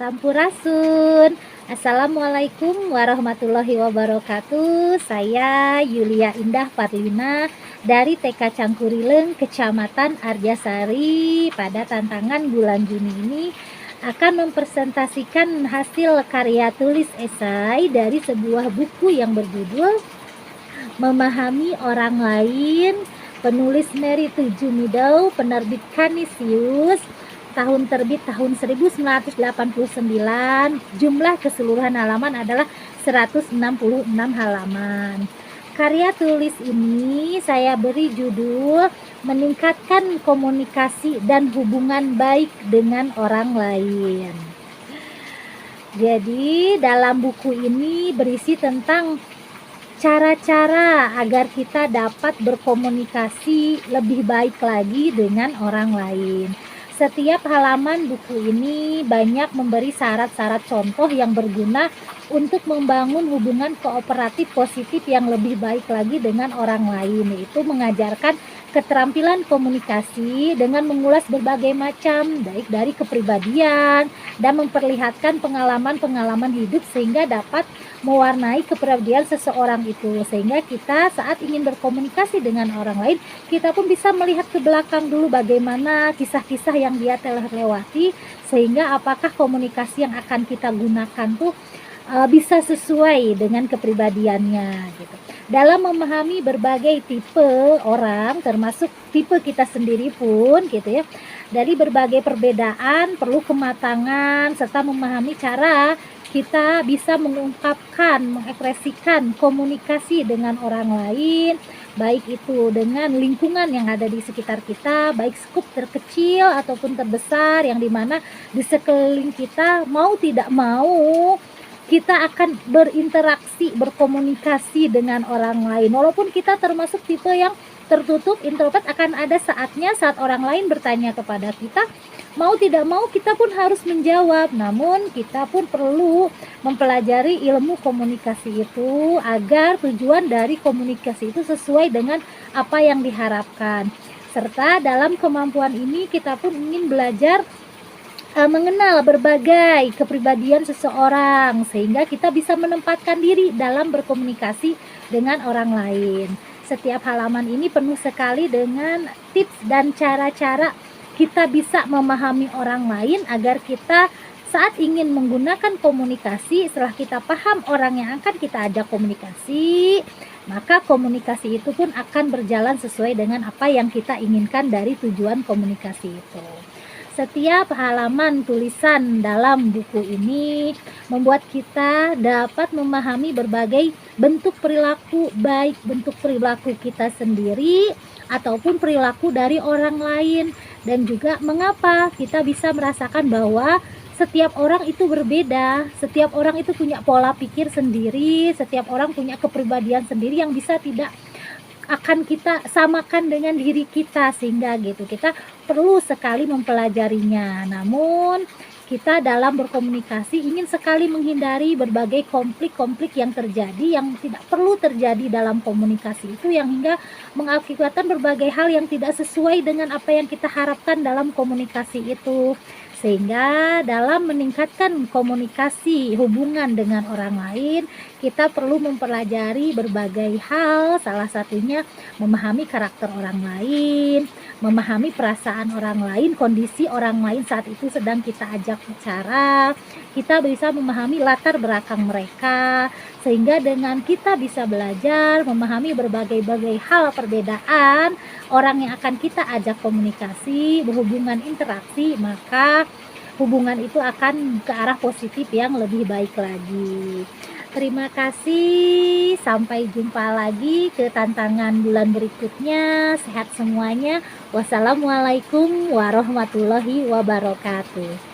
Sampurasun. Assalamualaikum warahmatullahi wabarakatuh. Saya Yulia Indah Parlina dari TK Cangkurileng, Kecamatan Arjasari. Pada tantangan bulan Juni ini akan mempresentasikan hasil karya tulis esai dari sebuah buku yang berjudul Memahami Orang Lain, penulis Mary Tujumidau, penerbit Kanisius, tahun terbit tahun 1989. Jumlah keseluruhan halaman adalah 166 halaman. Karya tulis ini saya beri judul Meningkatkan Komunikasi dan Hubungan Baik dengan Orang Lain. Jadi dalam buku ini berisi tentang cara-cara agar kita dapat berkomunikasi lebih baik lagi dengan orang lain. Setiap halaman buku ini banyak memberi syarat-syarat contoh yang berguna untuk membangun hubungan kooperatif positif yang lebih baik lagi dengan orang lain, yaitu mengajarkan keterampilan komunikasi dengan mengulas berbagai macam, baik dari kepribadian dan memperlihatkan pengalaman-pengalaman hidup sehingga dapat mewarnai kepribadian seseorang itu, sehingga kita saat ingin berkomunikasi dengan orang lain, kita pun bisa melihat ke belakang dulu bagaimana kisah-kisah yang dia telah lewati, sehingga apakah komunikasi yang akan kita gunakan tuh bisa sesuai dengan kepribadiannya gitu. Dalam memahami berbagai tipe orang, termasuk tipe kita sendiri pun gitu ya, dari berbagai perbedaan perlu kematangan serta memahami cara kita bisa mengungkapkan, mengekspresikan komunikasi dengan orang lain, baik itu dengan lingkungan yang ada di sekitar kita, baik skup terkecil ataupun terbesar, yang dimana di sekeliling kita mau tidak mau kita akan berinteraksi, berkomunikasi dengan orang lain. Walaupun kita termasuk tipe yang tertutup, introvert, akan ada saatnya saat orang lain bertanya kepada kita, mau tidak mau kita pun harus menjawab. Namun kita pun perlu mempelajari ilmu komunikasi itu agar tujuan dari komunikasi itu sesuai dengan apa yang diharapkan. Serta dalam kemampuan ini kita pun ingin belajar mengenal berbagai kepribadian seseorang sehingga kita bisa menempatkan diri dalam berkomunikasi dengan orang lain. Setiap halaman ini penuh sekali dengan tips dan cara-cara kita bisa memahami orang lain agar kita saat ingin menggunakan komunikasi, setelah kita paham orang yang akan kita ajak komunikasi, maka komunikasi itu pun akan berjalan sesuai dengan apa yang kita inginkan dari tujuan komunikasi itu. Setiap halaman tulisan dalam buku ini membuat kita dapat memahami berbagai bentuk perilaku, baik bentuk perilaku kita sendiri ataupun perilaku dari orang lain, dan juga mengapa kita bisa merasakan bahwa setiap orang itu berbeda, setiap orang itu punya pola pikir sendiri, setiap orang punya kepribadian sendiri yang bisa tidak akan kita samakan dengan diri kita, sehingga gitu kita perlu sekali mempelajarinya. Namun kita dalam berkomunikasi ingin sekali menghindari berbagai konflik-konflik yang terjadi, yang tidak perlu terjadi dalam komunikasi itu, yang hingga mengakibatkan berbagai hal yang tidak sesuai dengan apa yang kita harapkan dalam komunikasi itu. Sehingga dalam meningkatkan komunikasi hubungan dengan orang lain, kita perlu mempelajari berbagai hal, salah satunya memahami karakter orang lain, memahami perasaan orang lain, kondisi orang lain saat itu sedang kita ajak bicara. Kita bisa memahami latar belakang mereka, sehingga dengan kita bisa belajar memahami berbagai hal perbedaan orang yang akan kita ajak komunikasi, berhubungan interaksi, maka hubungan itu akan ke arah positif yang lebih baik lagi. Terima kasih, sampai jumpa lagi ke tantangan bulan berikutnya. Sehat semuanya. Wassalamualaikum warahmatullahi wabarakatuh.